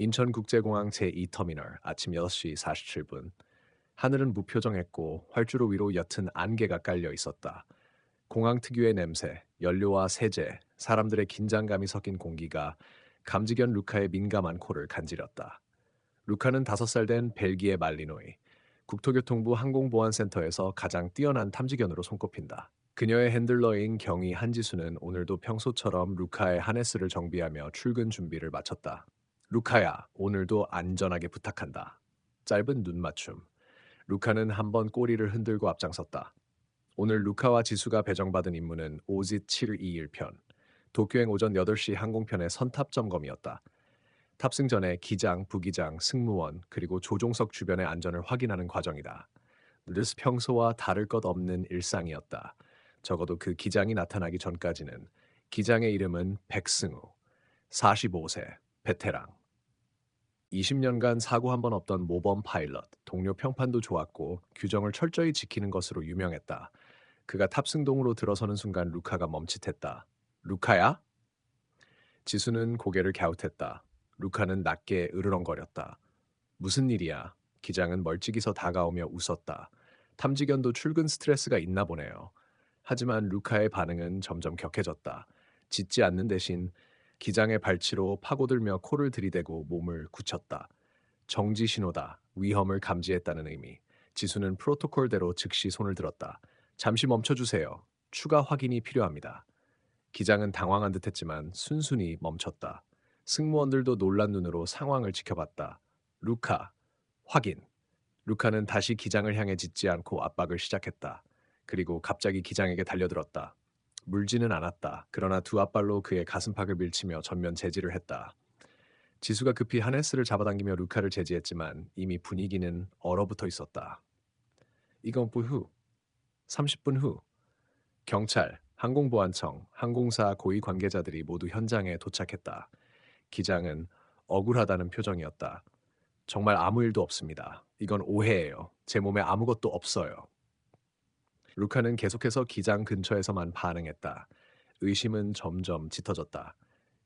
인천국제공항 제2터미널 아침 6시 47분. 하늘은 무표정했고 활주로 위로 옅은 안개가 깔려 있었다. 공항 특유의 냄새, 연료와 세제, 사람들의 긴장감이 섞인 공기가 감지견 루카의 민감한 코를 간지렸다. 루카는 5살 된 벨기에 말리노이, 국토교통부 항공보안센터에서 가장 뛰어난 탐지견으로 손꼽힌다. 그녀의 핸들러인 경위 한지수는 오늘도 평소처럼 루카의 하네스를 정비하며 출근 준비를 마쳤다. 루카야, 오늘도 안전하게 부탁한다. 짧은 눈 맞춤. 루카는 한번 꼬리를 흔들고 앞장섰다. 오늘 루카와 지수가 배정받은 임무는 오짓 721편. 도쿄행 오전 8시 항공편의 선탑 점검이었다. 탑승 전에 기장, 부기장, 승무원, 그리고 조종석 주변의 안전을 확인하는 과정이다. 늘 평소와 다를 것 없는 일상이었다. 적어도 그 기장이 나타나기 전까지는. 기장의 이름은 백승우, 45세, 베테랑. 20년간 사고 한 번 없던 모범 파일럿, 동료 평판도 좋았고 규정을 철저히 지키는 것으로 유명했다. 그가 탑승동으로 들어서는 순간 루카가 멈칫했다. 루카야? 지수는 고개를 갸웃했다. 루카는 낮게 으르렁거렸다. 무슨 일이야? 기장은 멀찍이서 다가오며 웃었다. 탐지견도 출근 스트레스가 있나 보네요. 하지만 루카의 반응은 점점 격해졌다. 짖지 않는 대신 기장의 발치로 파고들며 코를 들이대고 몸을 굳혔다. 정지 신호다. 위험을 감지했다는 의미. 지수는 프로토콜대로 즉시 손을 들었다. 잠시 멈춰주세요. 추가 확인이 필요합니다. 기장은 당황한 듯했지만 순순히 멈췄다. 승무원들도 놀란 눈으로 상황을 지켜봤다. 루카, 확인. 루카는 다시 기장을 향해 짖지 않고 압박을 시작했다. 그리고 갑자기 기장에게 달려들었다. 물지는 않았다. 그러나 두 앞발로 그의 가슴팍을 밀치며 전면 제지를 했다. 지수가 급히 하네스를 잡아당기며 루카를 제지했지만 이미 분위기는 얼어붙어 있었다. 이건 후 30분 후 경찰, 항공보안청, 항공사 고위 관계자들이 모두 현장에 도착했다. 기장은 억울하다는 표정이었다. 정말 아무 일도 없습니다. 이건 오해예요. 제 몸에 아무것도 없어요. 루카는 계속해서 기장 근처에서만 반응했다. 의심은 점점 짙어졌다.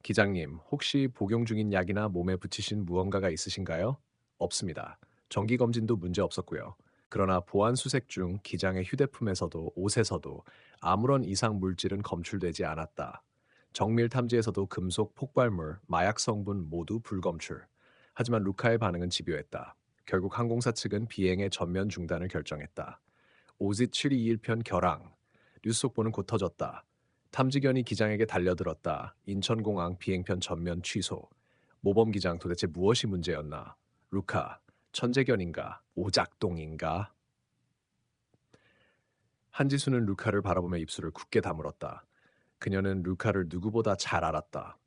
기장님, 혹시 복용 중인 약이나 몸에 붙이신 무언가가 있으신가요? 없습니다. 정기검진도 문제 없었고요. 그러나 보안 수색 중 기장의 휴대품에서도 옷에서도 아무런 이상 물질은 검출되지 않았다. 정밀 탐지에서도 금속 폭발물, 마약 성분 모두 불검출. 하지만 루카의 반응은 집요했다. 결국 항공사 측은 비행의 전면 중단을 결정했다. 오짓 721편 결항. 뉴스 속보는 곧 터졌다. 탐지견이 기장에게 달려들었다. 인천공항 비행편 전면 취소. 모범 기장 도대체 무엇이 문제였나? 루카, 천재견인가? 오작동인가? 한지수는 루카를 바라보며 입술을 굳게 다물었다. 그녀는 루카를 누구보다 잘 알았다.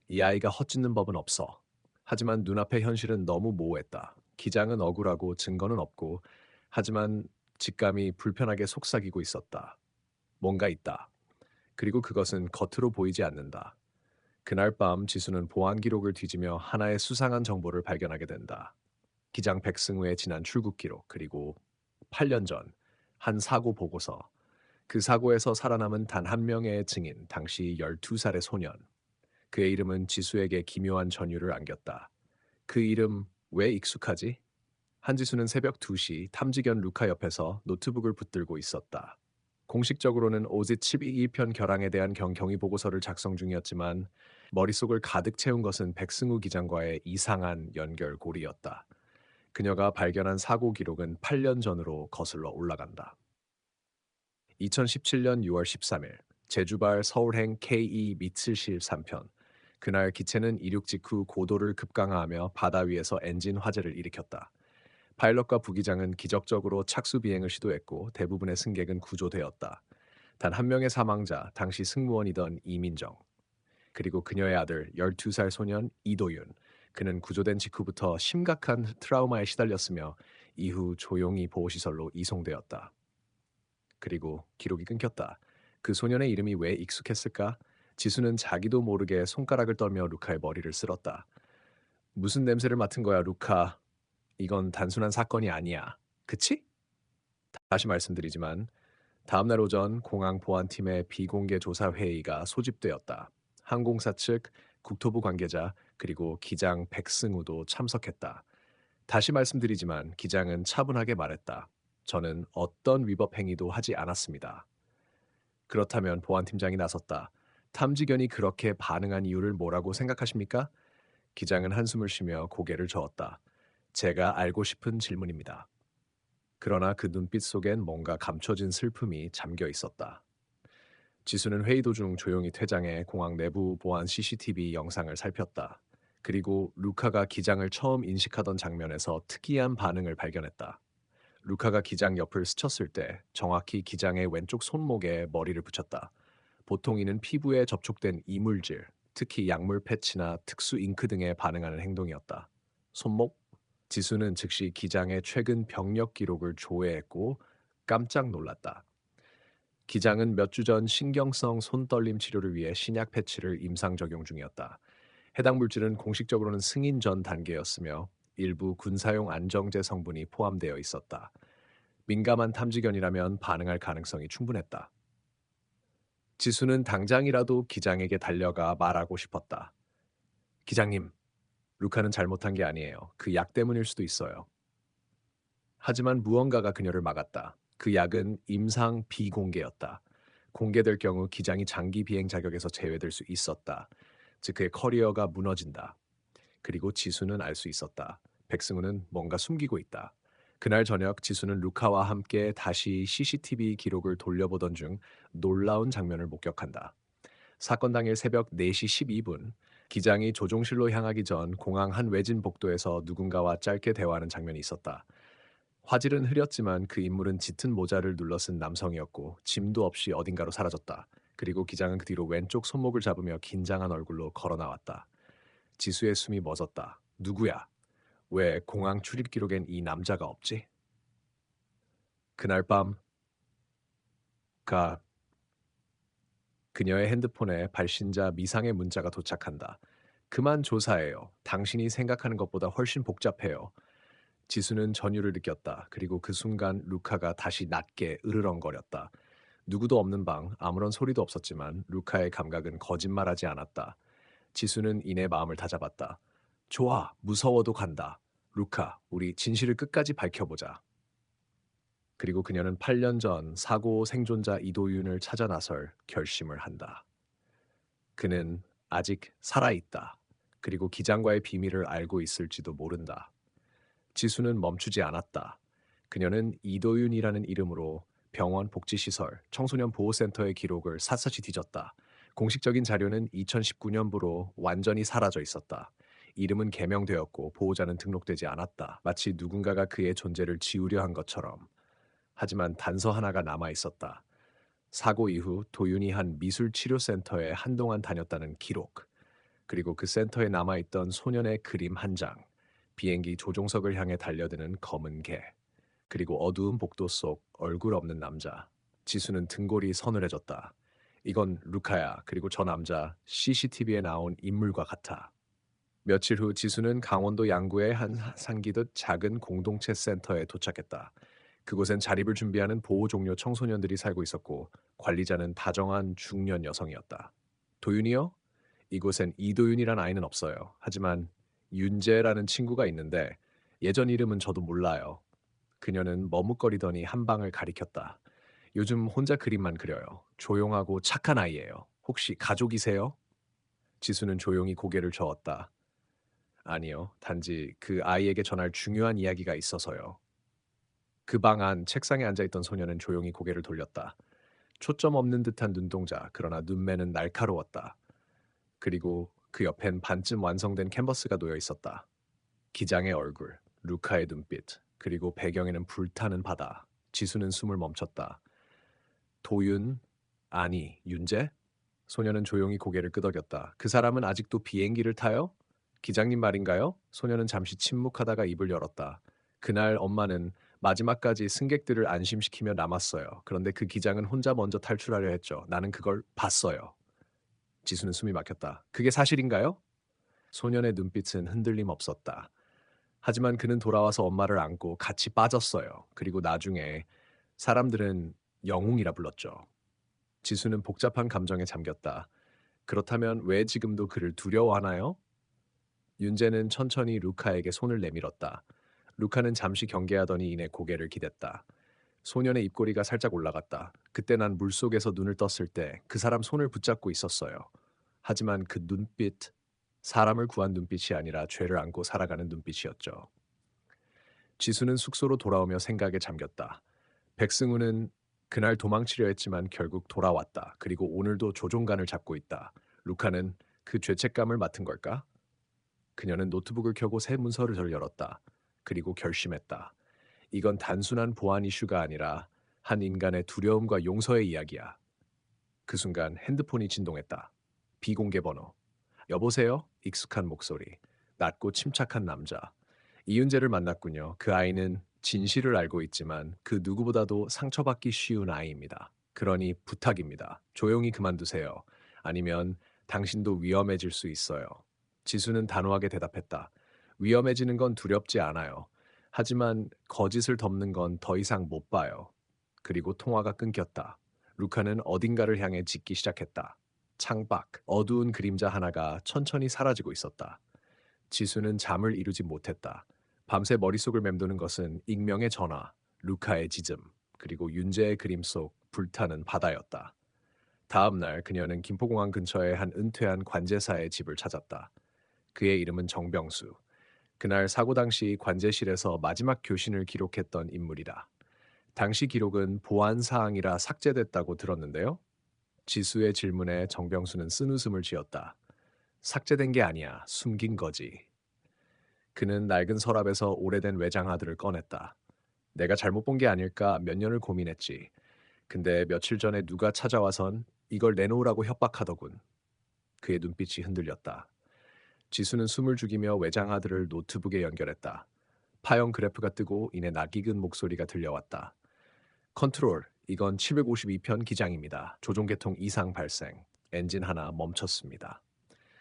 이 아이가 헛짓는 법은 없어. 하지만 눈앞의 현실은 너무 모호했다. 기장은 억울하고 증거는 없고, 하지만 직감이 불편하게 속삭이고 있었다. 뭔가 있다. 그리고 그것은 겉으로 보이지 않는다. 그날 밤 지수는 보안 기록을 뒤지며 하나의 수상한 정보를 발견하게 된다. 기장 백승우의 지난 출국 기록, 그리고 8년 전 한 사고 보고서. 그 사고에서 살아남은 단 한 명의 증인, 당시 12살의 소년. 그의 이름은 지수에게 기묘한 전율을 안겼다. 그 이름 왜 익숙하지? 한지수는 새벽 2시 탐지견 루카 옆에서 노트북을 붙들고 있었다. 공식적으로는 오짓 12편 결항에 대한 경위 보고서를 작성 중이었지만 머릿속을 가득 채운 것은 백승우 기장과의 이상한 연결고리였다. 그녀가 발견한 사고 기록은 8년 전으로 거슬러 올라간다. 2017년 6월 13일 제주발 서울행 KE 미츠실 3편. 그날 기체는 이륙 직후 고도를 급강하하며 바다 위에서 엔진 화재를 일으켰다. 파일럿과 부기장은 기적적으로 착수 비행을 시도했고 대부분의 승객은 구조되었다. 단 한 명의 사망자, 당시 승무원이던 이민정. 그리고 그녀의 아들 12살 소년 이도윤. 그는 구조된 직후부터 심각한 트라우마에 시달렸으며 이후 조용히 보호시설로 이송되었다. 그리고 기록이 끊겼다. 그 소년의 이름이 왜 익숙했을까? 지수는 자기도 모르게 손가락을 떨며 루카의 머리를 쓸었다. 무슨 냄새를 맡은 거야, 루카? 이건 단순한 사건이 아니야. 그치? 다시 말씀드리지만 다음날 오전 공항 보안팀의 비공개 조사 회의가 소집되었다. 항공사 측, 국토부 관계자, 그리고 기장 백승우도 참석했다. 다시 말씀드리지만 기장은 차분하게 말했다. 저는 어떤 위법 행위도 하지 않았습니다. 그렇다면 보안팀장이 나섰다. 탐지견이 그렇게 반응한 이유를 뭐라고 생각하십니까? 기장은 한숨을 쉬며 고개를 저었다. 제가 알고 싶은 질문입니다. 그러나 그 눈빛 속엔 뭔가 감춰진 슬픔이 잠겨 있었다. 지수는 회의 도중 조용히 퇴장해 공항 내부 보안 CCTV 영상을 살폈다. 그리고 루카가 기장을 처음 인식하던 장면에서 특이한 반응을 발견했다. 루카가 기장 옆을 스쳤을 때 정확히 기장의 왼쪽 손목에 머리를 붙였다. 보통 이는 피부에 접촉된 이물질, 특히 약물 패치나 특수 잉크 등에 반응하는 행동이었다. 손목? 지수는 즉시 기장의 최근 병력 기록을 조회했고 깜짝 놀랐다. 기장은 몇 주 전 신경성 손떨림 치료를 위해 신약 패치를 임상 적용 중이었다. 해당 물질은 공식적으로는 승인 전 단계였으며 일부 군사용 안정제 성분이 포함되어 있었다. 민감한 탐지견이라면 반응할 가능성이 충분했다. 지수는 당장이라도 기장에게 달려가 말하고 싶었다. 기장님, 루카는 잘못한 게 아니에요. 그 약 때문일 수도 있어요. 하지만 무언가가 그녀를 막았다. 그 약은 임상 비공개였다. 공개될 경우 기장이 장기 비행 자격에서 제외될 수 있었다. 즉 그의 커리어가 무너진다. 그리고 지수는 알 수 있었다. 백승우는 뭔가 숨기고 있다. 그날 저녁 지수는 루카와 함께 다시 CCTV 기록을 돌려보던 중 놀라운 장면을 목격한다. 사건 당일 새벽 4시 12분, 기장이 조종실로 향하기 전 공항 한 외진 복도에서 누군가와 짧게 대화하는 장면이 있었다. 화질은 흐렸지만 그 인물은 짙은 모자를 눌러쓴 남성이었고 짐도 없이 어딘가로 사라졌다. 그리고 기장은 그 뒤로 왼쪽 손목을 잡으며 긴장한 얼굴로 걸어 나왔다. 지수의 숨이 멎었다. 누구야? 왜 공항 출입 기록엔 이 남자가 없지? 그날 밤 가 그녀의 핸드폰에 발신자 미상의 문자가 도착한다. 그만 조사해요. 당신이 생각하는 것보다 훨씬 복잡해요. 지수는 전율을 느꼈다. 그리고 그 순간 루카가 다시 낮게 으르렁거렸다. 누구도 없는 방, 아무런 소리도 없었지만 루카의 감각은 거짓말하지 않았다. 지수는 이내 마음을 다잡았다. 좋아, 무서워도 간다. 루카, 우리 진실을 끝까지 밝혀보자. 그리고 그녀는 8년 전 사고 생존자 이도윤을 찾아 나설 결심을 한다. 그는 아직 살아있다. 그리고 기장과의 비밀을 알고 있을지도 모른다. 지수는 멈추지 않았다. 그녀는 이도윤이라는 이름으로 병원 복지시설, 청소년 보호센터의 기록을 샅샅이 뒤졌다. 공식적인 자료는 2019년부로 완전히 사라져 있었다. 이름은 개명되었고 보호자는 등록되지 않았다. 마치 누군가가 그의 존재를 지우려 한 것처럼. 하지만 단서 하나가 남아 있었다. 사고 이후 도윤이 한 미술치료센터에 한동안 다녔다는 기록. 그리고 그 센터에 남아있던 소년의 그림 한 장. 비행기 조종석을 향해 달려드는 검은 개. 그리고 어두운 복도 속 얼굴 없는 남자. 지수는 등골이 서늘해졌다. 이건 루카야. 그리고 저 남자 CCTV에 나온 인물과 같아. 며칠 후 지수는 강원도 양구의 한 상기듯 작은 공동체 센터에 도착했다. 그곳엔 자립을 준비하는 보호 종료 청소년들이 살고 있었고 관리자는 다정한 중년 여성이었다. 도윤이요? 이곳엔 이도윤이란 아이는 없어요. 하지만 윤재라는 친구가 있는데 예전 이름은 저도 몰라요. 그녀는 머뭇거리더니 한 방을 가리켰다. 요즘 혼자 그림만 그려요. 조용하고 착한 아이예요. 혹시 가족이세요? 지수는 조용히 고개를 저었다. 아니요. 단지 그 아이에게 전할 중요한 이야기가 있어서요. 그 방 안 책상에 앉아있던 소녀는 조용히 고개를 돌렸다. 초점 없는 듯한 눈동자, 그러나 눈매는 날카로웠다. 그리고 그 옆엔 반쯤 완성된 캔버스가 놓여 있었다. 기장의 얼굴, 루카의 눈빛, 그리고 배경에는 불타는 바다. 지수는 숨을 멈췄다. 도윤? 아니, 윤재? 소녀는 조용히 고개를 끄덕였다. 그 사람은 아직도 비행기를 타요? 기장님 말인가요? 소녀는 잠시 침묵하다가 입을 열었다. 그날 엄마는 마지막까지 승객들을 안심시키며 남았어요. 그런데 그 기장은 혼자 먼저 탈출하려 했죠. 나는 그걸 봤어요. 지수는 숨이 막혔다. 그게 사실인가요? 소년의 눈빛은 흔들림 없었다. 하지만 그는 돌아와서 엄마를 안고 같이 빠졌어요. 그리고 나중에 사람들은 영웅이라 불렀죠. 지수는 복잡한 감정에 잠겼다. 그렇다면 왜 지금도 그를 두려워하나요? 윤재는 천천히 루카에게 손을 내밀었다. 루카는 잠시 경계하더니 이내 고개를 기댔다. 소년의 입꼬리가 살짝 올라갔다. 그때 난 물속에서 눈을 떴을 때 그 사람 손을 붙잡고 있었어요. 하지만 그 눈빛, 사람을 구한 눈빛이 아니라 죄를 안고 살아가는 눈빛이었죠. 지수는 숙소로 돌아오며 생각에 잠겼다. 백승우는 그날 도망치려 했지만 결국 돌아왔다. 그리고 오늘도 조종간을 잡고 있다. 루카는 그 죄책감을 맡은 걸까? 그녀는 노트북을 켜고 새 문서를 열었다. 그리고 결심했다. 이건 단순한 보안 이슈가 아니라 한 인간의 두려움과 용서의 이야기야. 그 순간 핸드폰이 진동했다. 비공개 번호. 여보세요? 익숙한 목소리. 낮고 침착한 남자. 이윤재를 만났군요. 그 아이는 진실을 알고 있지만 그 누구보다도 상처받기 쉬운 아이입니다. 그러니 부탁입니다. 조용히 그만두세요. 아니면 당신도 위험해질 수 있어요. 지수는 단호하게 대답했다. 위험해지는 건 두렵지 않아요. 하지만 거짓을 덮는 건 더 이상 못 봐요. 그리고 통화가 끊겼다. 루카는 어딘가를 향해 짖기 시작했다. 창밖, 어두운 그림자 하나가 천천히 사라지고 있었다. 지수는 잠을 이루지 못했다. 밤새 머릿속을 맴도는 것은 익명의 전화, 루카의 짖음, 그리고 윤재의 그림 속 불타는 바다였다. 다음 날 그녀는 김포공항 근처의 한 은퇴한 관제사의 집을 찾았다. 그의 이름은 정병수. 그날 사고 당시 관제실에서 마지막 교신을 기록했던 인물이다. 당시 기록은 보안 사항이라 삭제됐다고 들었는데요. 지수의 질문에 정병수는 쓴웃음을 지었다. 삭제된 게 아니야. 숨긴 거지. 그는 낡은 서랍에서 오래된 외장하드를 꺼냈다. 내가 잘못 본 게 아닐까 몇 년을 고민했지. 근데 며칠 전에 누가 찾아와선 이걸 내놓으라고 협박하더군. 그의 눈빛이 흔들렸다. 지수는 숨을 죽이며 외장하드를 노트북에 연결했다. 파형 그래프가 뜨고 이내 낯익은 목소리가 들려왔다. 컨트롤, 이건 752편 기장입니다. 조종계통 이상 발생. 엔진 하나 멈췄습니다.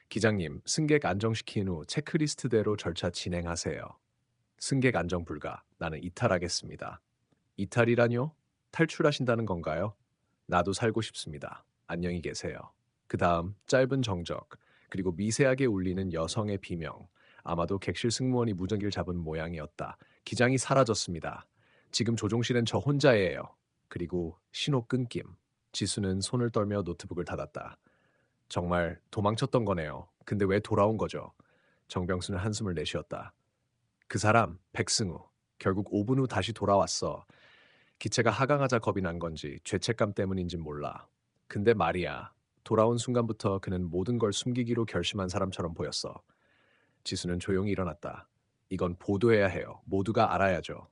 기장님, 승객 안정시킨 후 체크리스트대로 절차 진행하세요. 승객 안정 불가. 나는 이탈하겠습니다. 이탈이라뇨? 탈출하신다는 건가요? 나도 살고 싶습니다. 안녕히 계세요. 그 다음 짧은 정적, 그리고 미세하게 울리는 여성의 비명. 아마도 객실 승무원이 무전기를 잡은 모양이었다. 기장이 사라졌습니다. 지금 조종실엔 저 혼자예요. 그리고 신호 끊김. 지수는 손을 떨며 노트북을 닫았다. 정말 도망쳤던 거네요. 근데 왜 돌아온 거죠? 정병수는 한숨을 내쉬었다. 그 사람, 백승우. 결국 5분 후 다시 돌아왔어. 기체가 하강하자 겁이 난 건지 죄책감 때문인진 몰라. 근데 말이야. 돌아온 순간부터 그는 모든 걸 숨기기로 결심한 사람처럼 보였어. 지수는 조용히 일어났다. 이건 보도해야 해요. 모두가 알아야죠.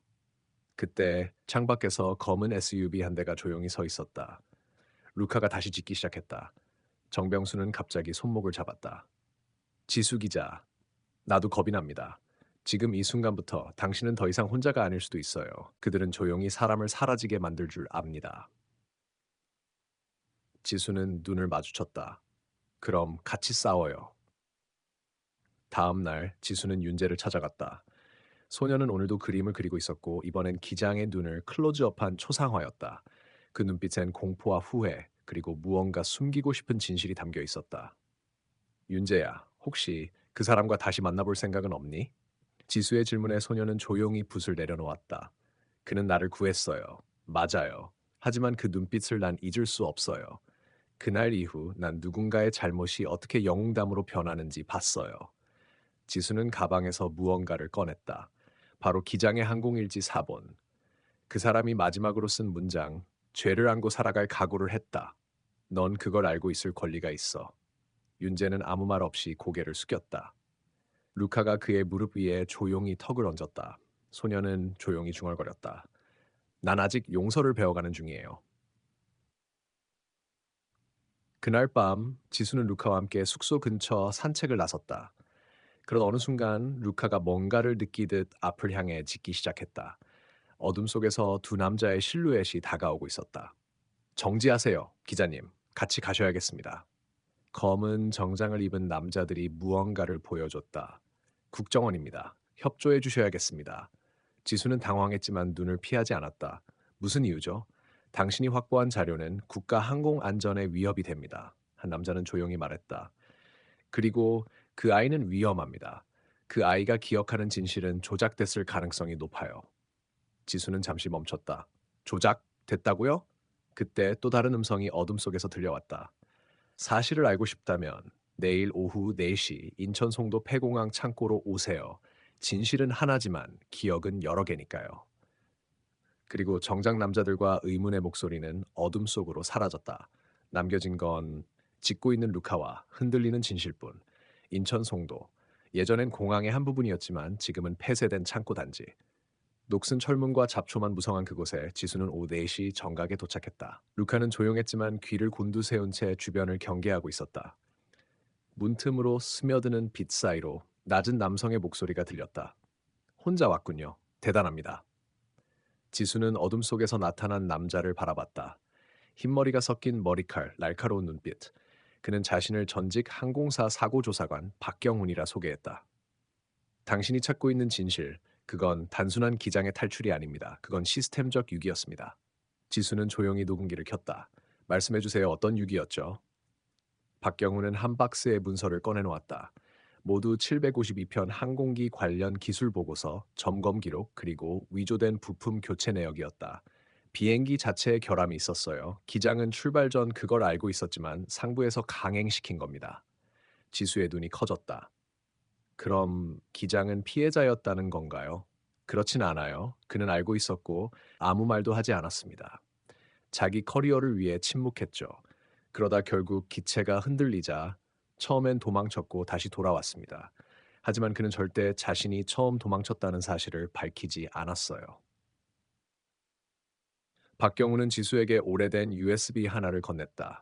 그때 창밖에서 검은 SUV 한 대가 조용히 서 있었다. 루카가 다시 짖기 시작했다. 정병수는 갑자기 손목을 잡았다. 지수 기자, 나도 겁이 납니다. 지금 이 순간부터 당신은 더 이상 혼자가 아닐 수도 있어요. 그들은 조용히 사람을 사라지게 만들 줄 압니다. 지수는 눈을 마주쳤다. 그럼 같이 싸워요. 다음 날 지수는 윤재를 찾아갔다. 소녀는 오늘도 그림을 그리고 있었고 이번엔 기장의 눈을 클로즈업한 초상화였다. 그 눈빛엔 공포와 후회 그리고 무언가 숨기고 싶은 진실이 담겨 있었다. 윤재야, 혹시 그 사람과 다시 만나볼 생각은 없니? 지수의 질문에 소녀는 조용히 붓을 내려놓았다. 그는 나를 구했어요. 맞아요. 하지만 그 눈빛을 난 잊을 수 없어요. 그날 이후 난 누군가의 잘못이 어떻게 영웅담으로 변하는지 봤어요. 지수는 가방에서 무언가를 꺼냈다. 바로 기장의 항공일지 사본. 그 사람이 마지막으로 쓴 문장, 죄를 안고 살아갈 각오를 했다. 넌 그걸 알고 있을 권리가 있어. 윤재는 아무 말 없이 고개를 숙였다. 루카가 그의 무릎 위에 조용히 턱을 얹었다. 소녀는 조용히 중얼거렸다. 난 아직 용서를 배워가는 중이에요. 그날 밤 지수는 루카와 함께 숙소 근처 산책을 나섰다. 그런 어느 순간 루카가 뭔가를 느끼듯 앞을 향해 짖기 시작했다. 어둠 속에서 두 남자의 실루엣이 다가오고 있었다. 정지하세요, 기자님. 같이 가셔야겠습니다. 검은 정장을 입은 남자들이 무언가를 보여줬다. 국정원입니다. 협조해 주셔야겠습니다. 지수는 당황했지만 눈을 피하지 않았다. 무슨 이유죠? 당신이 확보한 자료는 국가 항공 안전에 위협이 됩니다. 한 남자는 조용히 말했다. 그리고 그 아이는 위험합니다. 그 아이가 기억하는 진실은 조작됐을 가능성이 높아요. 지수는 잠시 멈췄다. 조작됐다고요? 그때 또 다른 음성이 어둠 속에서 들려왔다. 사실을 알고 싶다면 내일 오후 4시 인천 송도 폐공항 창고로 오세요. 진실은 하나지만 기억은 여러 개니까요. 그리고 정작 남자들과 의문의 목소리는 어둠 속으로 사라졌다. 남겨진 건 짓고 있는 루카와 흔들리는 진실뿐. 인천 송도. 예전엔 공항의 한 부분이었지만 지금은 폐쇄된 창고 단지. 녹슨 철문과 잡초만 무성한 그곳에 지수는 오후 4시 정각에 도착했다. 루카는 조용했지만 귀를 곤두세운 채 주변을 경계하고 있었다. 문틈으로 스며드는 빛 사이로 낮은 남성의 목소리가 들렸다. 혼자 왔군요. 대단합니다. 지수는 어둠 속에서 나타난 남자를 바라봤다. 흰머리가 섞인 머리칼, 날카로운 눈빛. 그는 자신을 전직 항공사 사고조사관 박경훈이라 소개했다. 당신이 찾고 있는 진실, 그건 단순한 기장의 탈출이 아닙니다. 그건 시스템적 유기였습니다. 지수는 조용히 녹음기를 켰다. 말씀해주세요. 어떤 유기였죠? 박경훈은 한 박스의 문서를 꺼내놓았다. 모두 752편 항공기 관련 기술 보고서, 점검 기록, 그리고 위조된 부품 교체 내역이었다. 비행기 자체에 결함이 있었어요. 기장은 출발 전 그걸 알고 있었지만 상부에서 강행시킨 겁니다. 지수의 눈이 커졌다. 그럼 기장은 피해자였다는 건가요? 그렇진 않아요. 그는 알고 있었고 아무 말도 하지 않았습니다. 자기 커리어를 위해 침묵했죠. 그러다 결국 기체가 흔들리자 처음엔 도망쳤고 다시 돌아왔습니다. 하지만 그는 절대 자신이 처음 도망쳤다는 사실을 밝히지 않았어요. 박경우는 지수에게 오래된 USB 하나를 건넸다.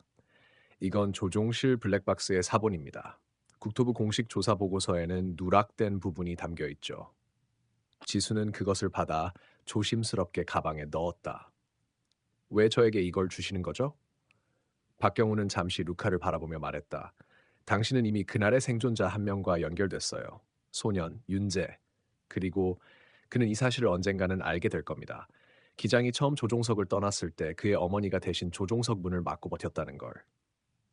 이건 조종실 블랙박스의 사본입니다. 국토부 공식 조사 보고서에는 누락된 부분이 담겨 있죠. 지수는 그것을 받아 조심스럽게 가방에 넣었다. 왜 저에게 이걸 주시는 거죠? 박경우는 잠시 루카를 바라보며 말했다. 당신은 이미 그날의 생존자 한 명과 연결됐어요. 소년, 윤재. 그리고 그는 이 사실을 언젠가는 알게 될 겁니다. 기장이 처음 조종석을 떠났을 때 그의 어머니가 대신 조종석 문을 막고 버텼다는 걸.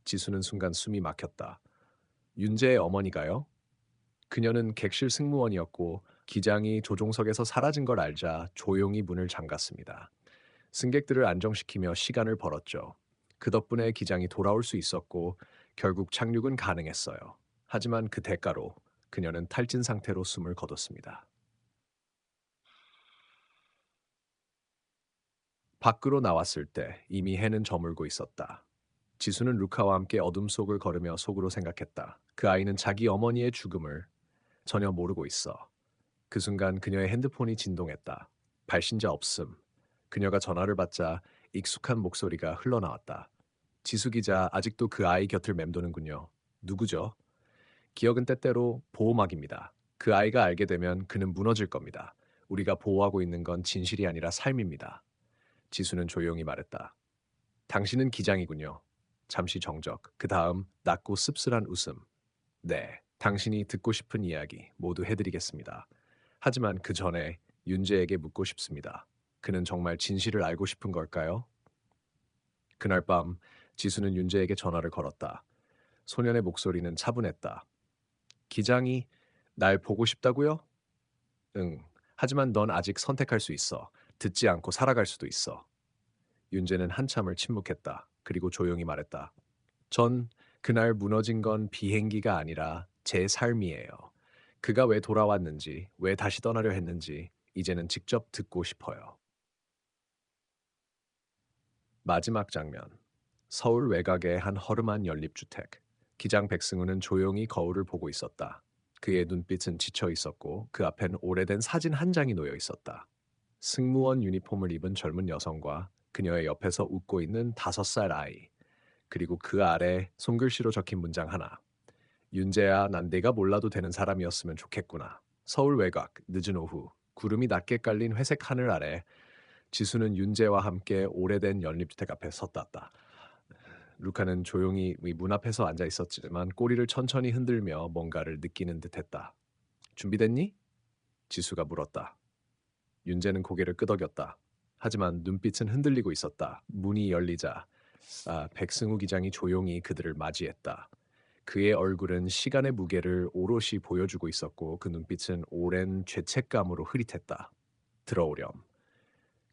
지수는 순간 숨이 막혔다. 윤재의 어머니가요? 그녀는 객실 승무원이었고 기장이 조종석에서 사라진 걸 알자 조용히 문을 잠갔습니다. 승객들을 안정시키며 시간을 벌었죠. 그 덕분에 기장이 돌아올 수 있었고 결국 착륙은 가능했어요. 하지만 그 대가로 그녀는 탈진 상태로 숨을 거뒀습니다. 밖으로 나왔을 때 이미 해는 저물고 있었다. 지수는 루카와 함께 어둠 속을 걸으며 속으로 생각했다. 그 아이는 자기 어머니의 죽음을 전혀 모르고 있어. 그 순간 그녀의 핸드폰이 진동했다. 발신자 없음. 그녀가 전화를 받자 익숙한 목소리가 흘러나왔다. 지수 기자 아직도 그 아이 곁을 맴도는군요. 누구죠? 기억은 때때로 보호막입니다. 그 아이가 알게 되면 그는 무너질 겁니다. 우리가 보호하고 있는 건 진실이 아니라 삶입니다. 지수는 조용히 말했다. 당신은 기장이군요. 잠시 정적. 그 다음 낮고 씁쓸한 웃음. 네, 당신이 듣고 싶은 이야기 모두 해드리겠습니다. 하지만 그 전에 윤재에게 묻고 싶습니다. 그는 정말 진실을 알고 싶은 걸까요? 그날 밤 지수는 윤재에게 전화를 걸었다. 소년의 목소리는 차분했다. 기장이 날 보고 싶다고요? 응. 하지만 넌 아직 선택할 수 있어. 듣지 않고 살아갈 수도 있어. 윤재는 한참을 침묵했다. 그리고 조용히 말했다. 전 그날 무너진 건 비행기가 아니라 제 삶이에요. 그가 왜 돌아왔는지, 왜 다시 떠나려 했는지 이제는 직접 듣고 싶어요. 마지막 장면. 서울 외곽의 한 허름한 연립주택. 기장 백승우는 조용히 거울을 보고 있었다. 그의 눈빛은 지쳐 있었고 그 앞엔 오래된 사진 한 장이 놓여 있었다. 승무원 유니폼을 입은 젊은 여성과 그녀의 옆에서 웃고 있는 5살 아이. 그리고 그 아래 손글씨로 적힌 문장 하나. 윤재야, 난 내가 몰라도 되는 사람이었으면 좋겠구나. 서울 외곽, 늦은 오후, 구름이 낮게 깔린 회색 하늘 아래 지수는 윤재와 함께 오래된 연립주택 앞에 섰다. 루카는 조용히 문 앞에서 앉아 있었지만 꼬리를 천천히 흔들며 뭔가를 느끼는 듯했다. 준비됐니? 지수가 물었다. 윤재는 고개를 끄덕였다. 하지만 눈빛은 흔들리고 있었다. 문이 열리자 백승우 기장이 조용히 그들을 맞이했다. 그의 얼굴은 시간의 무게를 오롯이 보여주고 있었고 그 눈빛은 오랜 죄책감으로 흐릿했다. 들어오렴.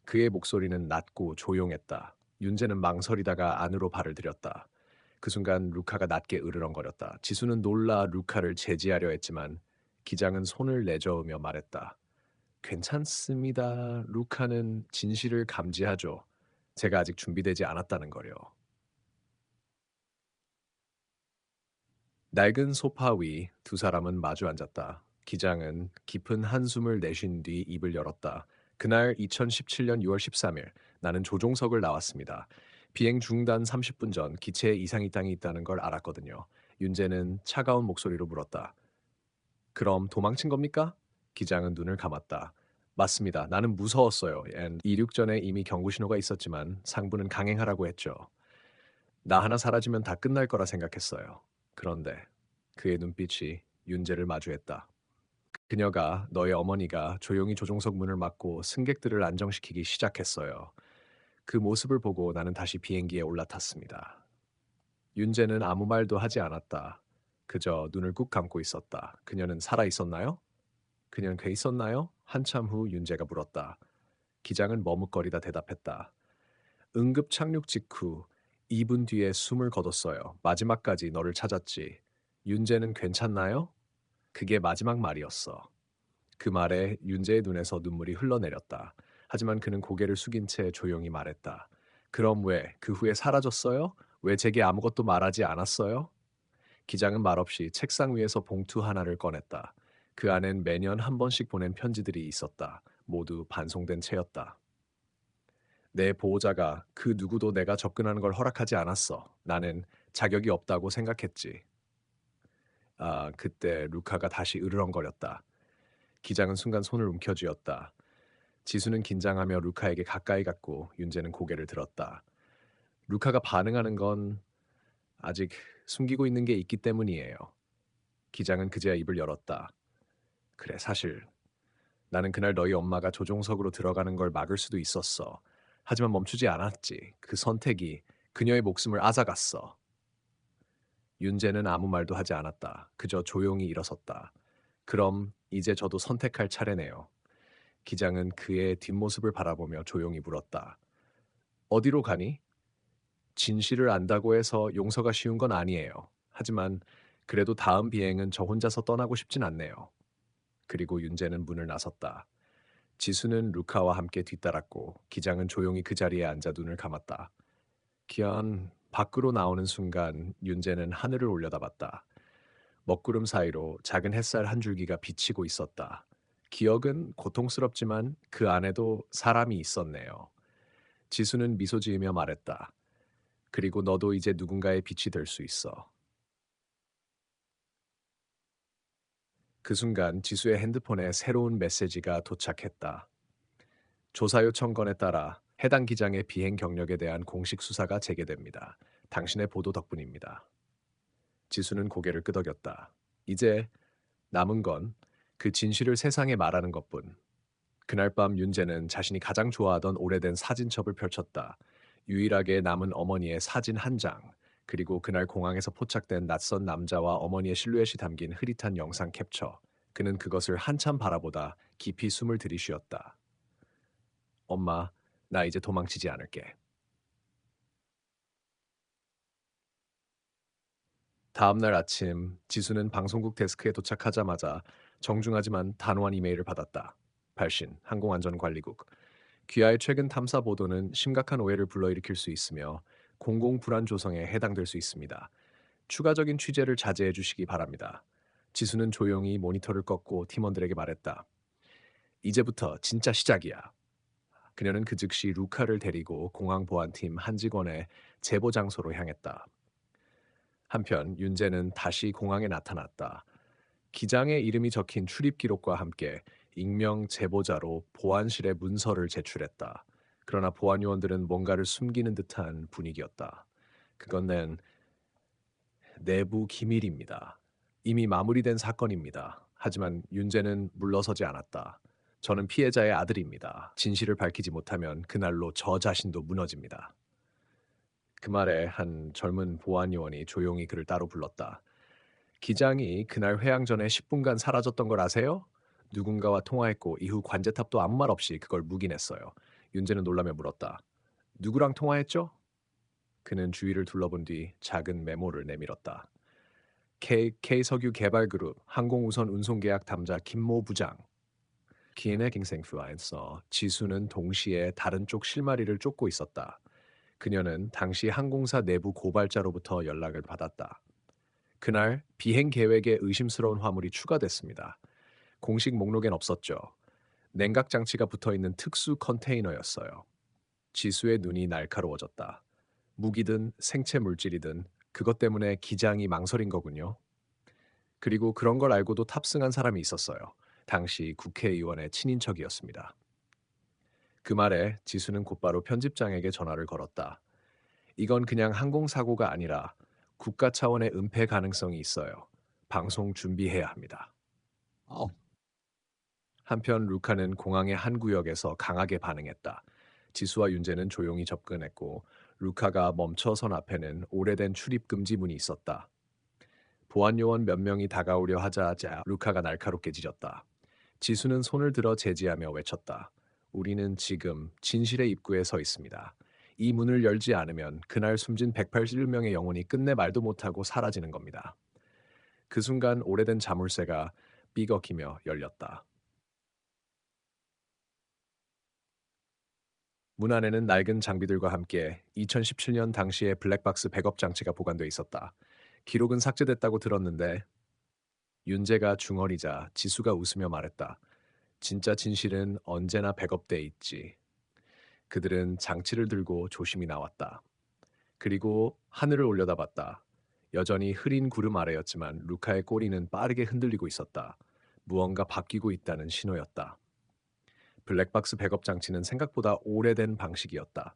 그의 목소리는 낮고 조용했다. 윤재는 망설이다가 안으로 발을 들였다. 그 순간 루카가 낮게 으르렁거렸다. 지수는 놀라 루카를 제지하려 했지만 기장은 손을 내저으며 말했다. 괜찮습니다. 루카는 진실을 감지하죠. 제가 아직 준비되지 않았다는 거요. 낡은 소파 위 두 사람은 마주 앉았다. 기장은 깊은 한숨을 내쉰 뒤 입을 열었다. 그날 2017년 6월 13일 나는 조종석을 나왔습니다. 비행 중단 30분 전 기체에 이상이 땅이 있다는 걸 알았거든요. 윤재는 차가운 목소리로 물었다. 그럼 도망친 겁니까? 기장은 눈을 감았다. 맞습니다. 나는 무서웠어요. 이륙 전에 이미 경고 신호가 있었지만 상부는 강행하라고 했죠. 나 하나 사라지면 다 끝날 거라 생각했어요. 그런데 그의 눈빛이 윤재를 마주했다. 그녀가 너의 어머니가 조용히 조종석 문을 막고 승객들을 안정시키기 시작했어요. 그 모습을 보고 나는 다시 비행기에 올라탔습니다. 윤재는 아무 말도 하지 않았다. 그저 눈을 꾹 감고 있었다. 그녀는 살아 있었나요? 그녀는 돼 있었나요? 한참 후 윤재가 물었다. 기장은 머뭇거리다 대답했다. 응급 착륙 직후 2분 뒤에 숨을 거뒀어요. 마지막까지 너를 찾았지. 윤재는 괜찮나요? 그게 마지막 말이었어. 그 말에 윤재의 눈에서 눈물이 흘러내렸다. 하지만 그는 고개를 숙인 채 조용히 말했다. 그럼 왜 그 후에 사라졌어요? 왜 제게 아무것도 말하지 않았어요? 기장은 말없이 책상 위에서 봉투 하나를 꺼냈다. 그 안엔 매년 한 번씩 보낸 편지들이 있었다. 모두 반송된 채였다. 내 보호자가 그 누구도 내가 접근하는 걸 허락하지 않았어. 나는 자격이 없다고 생각했지. 아, 그때 루카가 다시 으르렁거렸다. 기장은 순간 손을 움켜쥐었다. 지수는 긴장하며 루카에게 가까이 갔고 윤재는 고개를 들었다. 루카가 반응하는 건 아직 숨기고 있는 게 있기 때문이에요. 기장은 그제야 입을 열었다. 그래, 사실 나는 그날 너희 엄마가 조종석으로 들어가는 걸 막을 수도 있었어. 하지만 멈추지 않았지. 그 선택이 그녀의 목숨을 앗아갔어. 윤재는 아무 말도 하지 않았다. 그저 조용히 일어섰다. 그럼 이제 저도 선택할 차례네요. 기장은 그의 뒷모습을 바라보며 조용히 물었다. 어디로 가니? 진실을 안다고 해서 용서가 쉬운 건 아니에요. 하지만 그래도 다음 비행은 저 혼자서 떠나고 싶진 않네요. 그리고 윤재는 문을 나섰다. 지수는 루카와 함께 뒤따랐고 기장은 조용히 그 자리에 앉아 눈을 감았다. 기안 밖으로 나오는 순간 윤재는 하늘을 올려다봤다. 먹구름 사이로 작은 햇살 한 줄기가 비치고 있었다. 기억은 고통스럽지만 그 안에도 사람이 있었네요. 지수는 미소 지으며 말했다. 그리고 너도 이제 누군가의 빛이 될 수 있어. 그 순간 지수의 핸드폰에 새로운 메시지가 도착했다. 조사 요청건에 따라 해당 기장의 비행 경력에 대한 공식 수사가 재개됩니다. 당신의 보도 덕분입니다. 지수는 고개를 끄덕였다. 이제 남은 건 그 진실을 세상에 말하는 것뿐. 그날 밤 윤재는 자신이 가장 좋아하던 오래된 사진첩을 펼쳤다. 유일하게 남은 어머니의 사진 한 장, 그리고 그날 공항에서 포착된 낯선 남자와 어머니의 실루엣이 담긴 흐릿한 영상 캡처. 그는 그것을 한참 바라보다 깊이 숨을 들이쉬었다. 엄마, 나 이제 도망치지 않을게. 다음 날 아침 지수는 방송국 데스크에 도착하자마자 정중하지만 단호한 이메일을 받았다. 발신, 항공안전관리국. 귀하의 최근 탐사 보도는 심각한 오해를 불러일으킬 수 있으며 공공불안 조성에 해당될 수 있습니다. 추가적인 취재를 자제해 주시기 바랍니다. 지수는 조용히 모니터를 껐고 팀원들에게 말했다. 이제부터 진짜 시작이야. 그녀는 그 즉시 루카를 데리고 공항 보안팀 한 직원의 제보 장소로 향했다. 한편 윤재는 다시 공항에 나타났다. 기장의 이름이 적힌 출입 기록과 함께 익명 제보자로 보안실에 문서를 제출했다. 그러나 보안 요원들은 뭔가를 숨기는 듯한 분위기였다. 그건 내부 기밀입니다. 이미 마무리된 사건입니다. 하지만 윤재는 물러서지 않았다. 저는 피해자의 아들입니다. 진실을 밝히지 못하면 그날로 저 자신도 무너집니다. 그 말에 한 젊은 보안 요원이 조용히 그를 따로 불렀다. 기장이 그날 회항 전에 10분간 사라졌던 걸 아세요? 누군가와 통화했고 이후 관제탑도 아무 말 없이 그걸 묵인했어요. 윤재는 놀라며 물었다. 누구랑 통화했죠? 그는 주위를 둘러본 뒤 작은 메모를 내밀었다. K석유 개발그룹 항공우선 운송계약 담자 김모 부장. 기인의 갱생프와에서 지수는 동시에 다른 쪽 실마리를 쫓고 있었다. 그녀는 당시 항공사 내부 고발자로부터 연락을 받았다. 그날 비행 계획에 의심스러운 화물이 추가됐습니다. 공식 목록엔 없었죠. 냉각 장치가 붙어 있는 특수 컨테이너였어요. 지수의 눈이 날카로워졌다. 무기든 생체 물질이든 그것 때문에 기장이 망설인 거군요. 그리고 그런 걸 알고도 탑승한 사람이 있었어요. 당시 국회의원의 친인척이었습니다. 그 말에 지수는 곧바로 편집장에게 전화를 걸었다. 이건 그냥 항공사고가 아니라 국가 차원의 은폐 가능성이 있어요. 방송 준비해야 합니다. 한편 루카는 공항의 한 구역에서 강하게 반응했다. 지수와 윤재는 조용히 접근했고 루카가 멈춰선 앞에는 오래된 출입 금지 문이 있었다. 보안 요원 몇 명이 다가오려 하자 루카가 날카롭게 짖었다. 지수는 손을 들어 제지하며 외쳤다. 우리는 지금 진실의 입구에 서 있습니다. 이 문을 열지 않으면 그날 숨진 181명의 영혼이 끝내 말도 못하고 사라지는 겁니다. 그 순간 오래된 자물쇠가 삐걱이며 열렸다. 문 안에는 낡은 장비들과 함께 2017년 당시의 블랙박스 백업 장치가 보관돼 있었다. 기록은 삭제됐다고 들었는데 윤재가 중얼이자 지수가 웃으며 말했다. 진짜 진실은 언제나 백업돼 있지. 그들은 장치를 들고 조심히 나왔다. 그리고 하늘을 올려다봤다. 여전히 흐린 구름 아래였지만 루카의 꼬리는 빠르게 흔들리고 있었다. 무언가 바뀌고 있다는 신호였다. 블랙박스 백업 장치는 생각보다 오래된 방식이었다.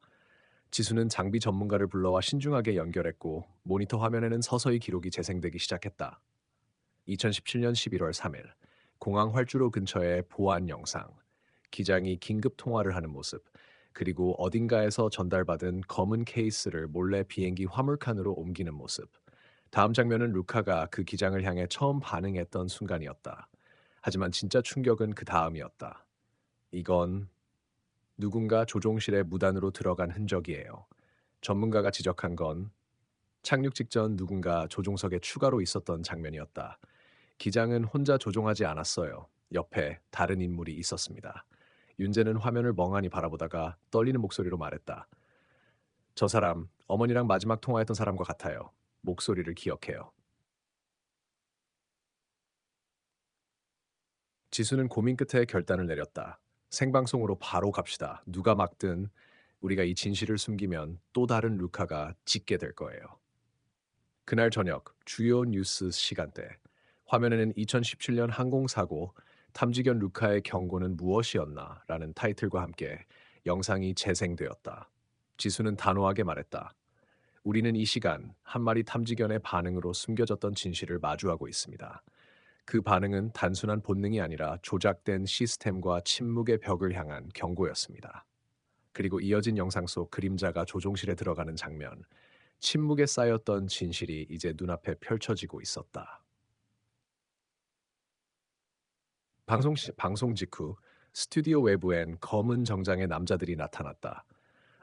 지수는 장비 전문가를 불러와 신중하게 연결했고 모니터 화면에는 서서히 기록이 재생되기 시작했다. 2017년 11월 3일 공항 활주로 근처의 보안 영상. 기장이 긴급 통화를 하는 모습. 그리고 어딘가에서 전달받은 검은 케이스를 몰래 비행기 화물칸으로 옮기는 모습. 다음 장면은 루카가 그 기장을 향해 처음 반응했던 순간이었다. 하지만 진짜 충격은 그 다음이었다. 이건 누군가 조종실에 무단으로 들어간 흔적이에요. 전문가가 지적한 건 착륙 직전 누군가 조종석에 추가로 있었던 장면이었다. 기장은 혼자 조종하지 않았어요. 옆에 다른 인물이 있었습니다. 윤재는 화면을 멍하니 바라보다가 떨리는 목소리로 말했다. 저 사람, 어머니랑 마지막 통화했던 사람과 같아요. 목소리를 기억해요. 지수는 고민 끝에 결단을 내렸다. 생방송으로 바로 갑시다. 누가 막든 우리가 이 진실을 숨기면 또 다른 루카가 짓게 될 거예요. 그날 저녁 주요 뉴스 시간대. 화면에는 2017년 항공사고 탐지견 루카의 경고는 무엇이었나 라는 타이틀과 함께 영상이 재생되었다. 지수는 단호하게 말했다. 우리는 이 시간 한 마리 탐지견의 반응으로 숨겨졌던 진실을 마주하고 있습니다. 그 반응은 단순한 본능이 아니라 조작된 시스템과 침묵의 벽을 향한 경고였습니다. 그리고 이어진 영상 속 그림자가 조종실에 들어가는 장면, 침묵에 쌓였던 진실이 이제 눈앞에 펼쳐지고 있었다. 방송 직후 스튜디오 외부엔 검은 정장의 남자들이 나타났다.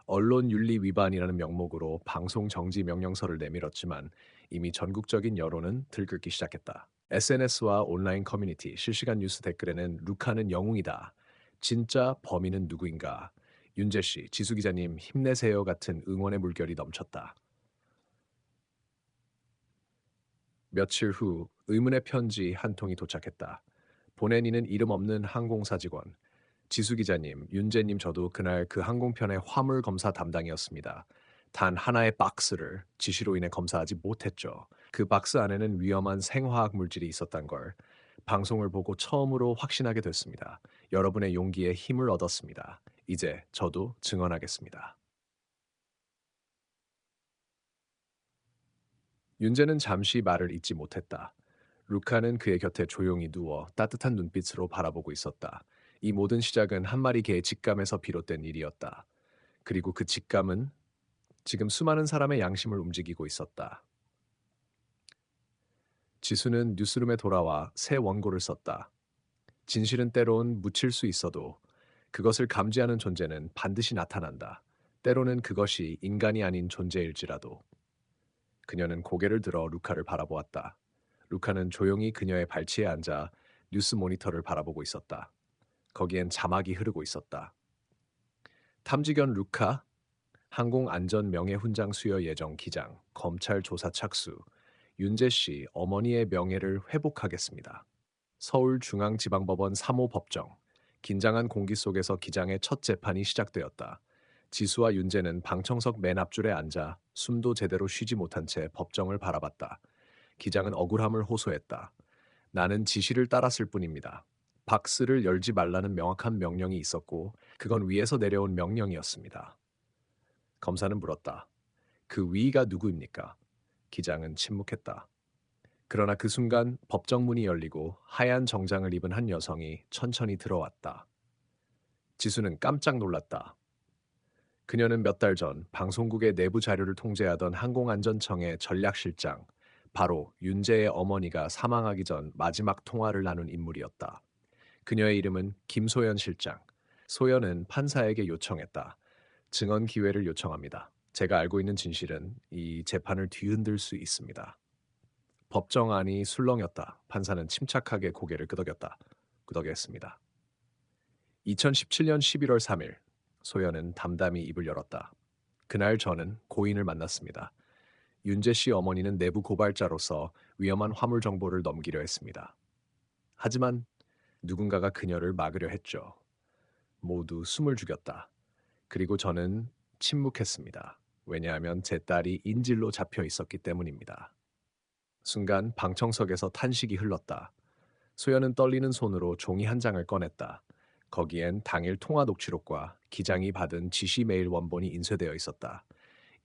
언론 윤리 위반이라는 명목으로 방송 정지 명령서를 내밀었지만 이미 전국적인 여론은 들끓기 시작했다. SNS와 온라인 커뮤니티, 실시간 뉴스 댓글에는 루카는 영웅이다. 진짜 범인은 누구인가? 윤재 씨, 지수 기자님 힘내세요 같은 응원의 물결이 넘쳤다. 며칠 후 의문의 편지 한 통이 도착했다. 보낸 이는 이름 없는 항공사 직원. 지수 기자님, 윤재님 저도 그날 그 항공편의 화물 검사 담당이었습니다. 단 하나의 박스를 지시로 인해 검사하지 못했죠. 그 박스 안에는 위험한 생화학 물질이 있었단 걸 방송을 보고 처음으로 확신하게 됐습니다. 여러분의 용기에 힘을 얻었습니다. 이제 저도 증언하겠습니다. 윤재는 잠시 말을 잇지 못했다. 루카는 그의 곁에 조용히 누워 따뜻한 눈빛으로 바라보고 있었다. 이 모든 시작은 한 마리 개의 직감에서 비롯된 일이었다. 그리고 그 직감은 지금 수많은 사람의 양심을 움직이고 있었다. 지수는 뉴스룸에 돌아와 새 원고를 썼다. 진실은 때론 묻힐 수 있어도 그것을 감지하는 존재는 반드시 나타난다. 때로는 그것이 인간이 아닌 존재일지라도. 그녀는 고개를 들어 루카를 바라보았다. 루카는 조용히 그녀의 발치에 앉아 뉴스 모니터를 바라보고 있었다. 거기엔 자막이 흐르고 있었다. 탐지견 루카, 항공안전명예훈장 수여 예정 기장, 검찰 조사 착수, 윤재 씨 어머니의 명예를 회복하겠습니다. 서울중앙지방법원 3호 법정. 긴장한 공기 속에서 기장의 첫 재판이 시작되었다. 지수와 윤재는 방청석 맨 앞줄에 앉아 숨도 제대로 쉬지 못한 채 법정을 바라봤다. 기장은 억울함을 호소했다. 나는 지시를 따랐을 뿐입니다. 박스를 열지 말라는 명확한 명령이 있었고, 그건 위에서 내려온 명령이었습니다. 검사는 물었다. 그 위가 누구입니까? 기장은 침묵했다. 그러나 그 순간 법정 문이 열리고 하얀 정장을 입은 한 여성이 천천히 들어왔다. 지수는 깜짝 놀랐다. 그녀는 몇 달 전 방송국의 내부 자료를 통제하던 항공안전청의 전략실장, 바로 윤재의 어머니가 사망하기 전 마지막 통화를 나눈 인물이었다. 그녀의 이름은 김소연 실장. 소연은 판사에게 요청했다. 증언 기회를 요청합니다. 제가 알고 있는 진실은 이 재판을 뒤흔들 수 있습니다. 법정 안이 술렁였다. 판사는 침착하게 고개를 끄덕였습니다. 2017년 11월 3일, 소연은 담담히 입을 열었다. 그날 저는 고인을 만났습니다. 윤재 씨 어머니는 내부 고발자로서 위험한 화물 정보를 넘기려 했습니다. 하지만 누군가가 그녀를 막으려 했죠. 모두 숨을 죽였다. 그리고 저는 침묵했습니다. 왜냐하면 제 딸이 인질로 잡혀 있었기 때문입니다. 순간 방청석에서 탄식이 흘렀다. 소연은 떨리는 손으로 종이 한 장을 꺼냈다. 거기엔 당일 통화 녹취록과 기장이 받은 지시 메일 원본이 인쇄되어 있었다.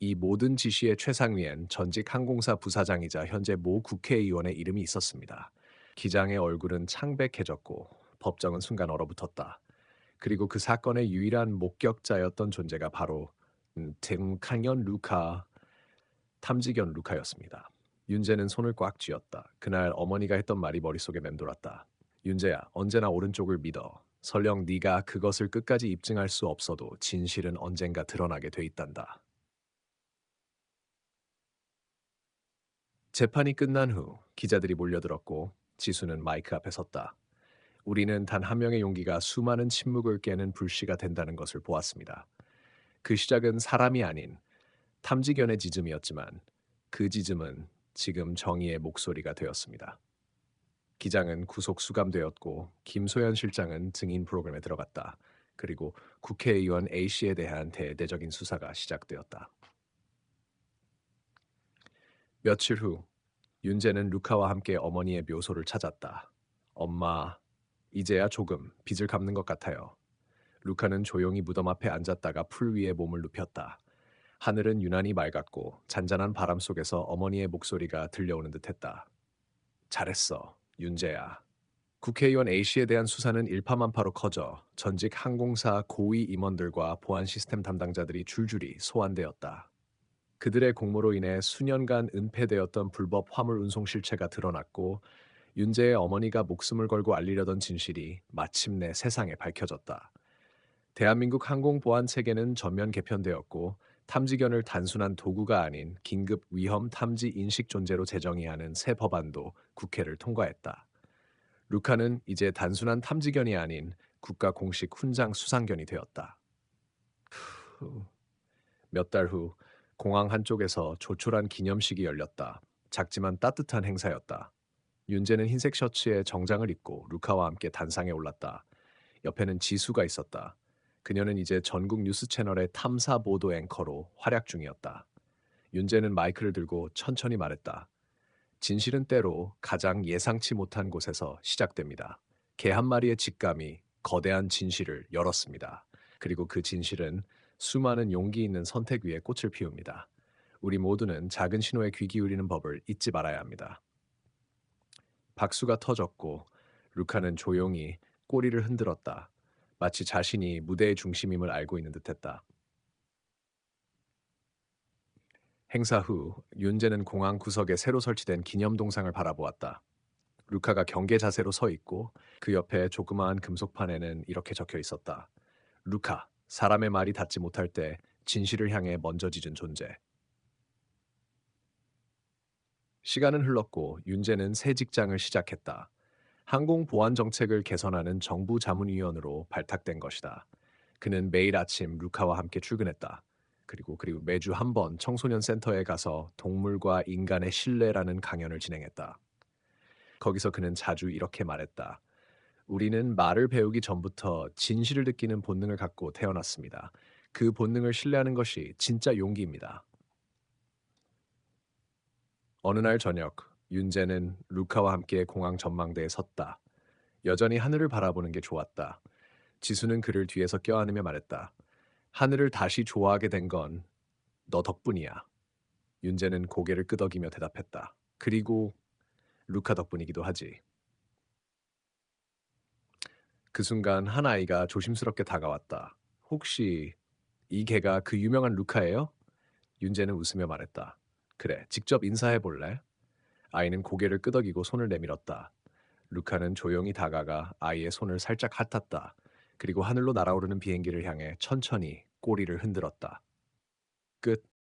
이 모든 지시의 최상위엔 전직 항공사 부사장이자 현재 모 국회의원의 이름이 있었습니다. 기장의 얼굴은 창백해졌고 법정은 순간 얼어붙었다. 그리고 그 사건의 유일한 목격자였던 존재가 바로 템칸연 루카, 탐지견 루카였습니다. 윤재는 손을 꽉 쥐었다. 그날 어머니가 했던 말이 머릿속에 맴돌았다. 윤재야, 언제나 오른쪽을 믿어. 설령 네가 그것을 끝까지 입증할 수 없어도 진실은 언젠가 드러나게 돼 있단다. 재판이 끝난 후 기자들이 몰려들었고 지수는 마이크 앞에 섰다. 우리는 단 한 명의 용기가 수많은 침묵을 깨는 불씨가 된다는 것을 보았습니다. 그 시작은 사람이 아닌 탐지견의 짖음이었지만 그 짖음은 지금 정의의 목소리가 되었습니다. 기장은 구속 수감되었고 김소연 실장은 증인 프로그램에 들어갔다. 그리고 국회의원 A씨에 대한 대대적인 수사가 시작되었다. 며칠 후 윤재는 루카와 함께 어머니의 묘소를 찾았다. 엄마, 이제야 조금 빚을 갚는 것 같아요. 루카는 조용히 무덤 앞에 앉았다가 풀 위에 몸을 눕혔다. 하늘은 유난히 맑았고 잔잔한 바람 속에서 어머니의 목소리가 들려오는 듯했다. 잘했어, 윤재야. 국회의원 A씨에 대한 수사는 일파만파로 커져 전직 항공사 고위 임원들과 보안 시스템 담당자들이 줄줄이 소환되었다. 그들의 공모로 인해 수년간 은폐되었던 불법 화물 운송 실체가 드러났고 윤재의 어머니가 목숨을 걸고 알리려던 진실이 마침내 세상에 밝혀졌다. 대한민국 항공보안 체계는 전면 개편되었고 탐지견을 단순한 도구가 아닌 긴급 위험 탐지 인식 존재로 제정해야 하는 새 법안도 국회를 통과했다. 루카는 이제 단순한 탐지견이 아닌 국가 공식 훈장 수상견이 되었다. 몇 달 후 공항 한쪽에서 조촐한 기념식이 열렸다. 작지만 따뜻한 행사였다. 윤재는 흰색 셔츠에 정장을 입고 루카와 함께 단상에 올랐다. 옆에는 지수가 있었다. 그녀는 이제 전국 뉴스 채널의 탐사 보도 앵커로 활약 중이었다. 윤재는 마이크를 들고 천천히 말했다. 진실은 때로 가장 예상치 못한 곳에서 시작됩니다. 개 한 마리의 직감이 거대한 진실을 열었습니다. 그리고 그 진실은 수많은 용기 있는 선택 위에 꽃을 피웁니다. 우리 모두는 작은 신호에 귀 기울이는 법을 잊지 말아야 합니다. 박수가 터졌고 루카는 조용히 꼬리를 흔들었다. 마치 자신이 무대의 중심임을 알고 있는 듯했다. 행사 후 윤재는 공항 구석에 새로 설치된 기념 동상을 바라보았다. 루카가 경계 자세로 서 있고 그 옆에 조그마한 금속판에는 이렇게 적혀 있었다. 루카, 사람의 말이 닿지 못할 때 진실을 향해 먼저 짖은 존재. 시간은 흘렀고 윤재는 새 직장을 시작했다. 항공 보안 정책을 개선하는 정부 자문위원으로 발탁된 것이다. 그는 매일 아침 루카와 함께 출근했다. 그리고 매주 한 번 청소년 센터에 가서 동물과 인간의 신뢰라는 강연을 진행했다. 거기서 그는 자주 이렇게 말했다. 우리는 말을 배우기 전부터 진실을 느끼는 본능을 갖고 태어났습니다. 그 본능을 신뢰하는 것이 진짜 용기입니다. 어느 날 저녁, 윤재는 루카와 함께 공항 전망대에 섰다. 여전히 하늘을 바라보는 게 좋았다. 지수는 그를 뒤에서 껴안으며 말했다. 하늘을 다시 좋아하게 된 건 너 덕분이야. 윤재는 고개를 끄덕이며 대답했다. 그리고 루카 덕분이기도 하지. 그 순간 한 아이가 조심스럽게 다가왔다. 혹시 이 개가 그 유명한 루카예요? 윤재는 웃으며 말했다. 그래, 직접 인사해 볼래? 아이는 고개를 끄덕이고 손을 내밀었다. 루카는 조용히 다가가 아이의 손을 살짝 핥았다. 그리고 하늘로 날아오르는 비행기를 향해 천천히 꼬리를 흔들었다. 끝.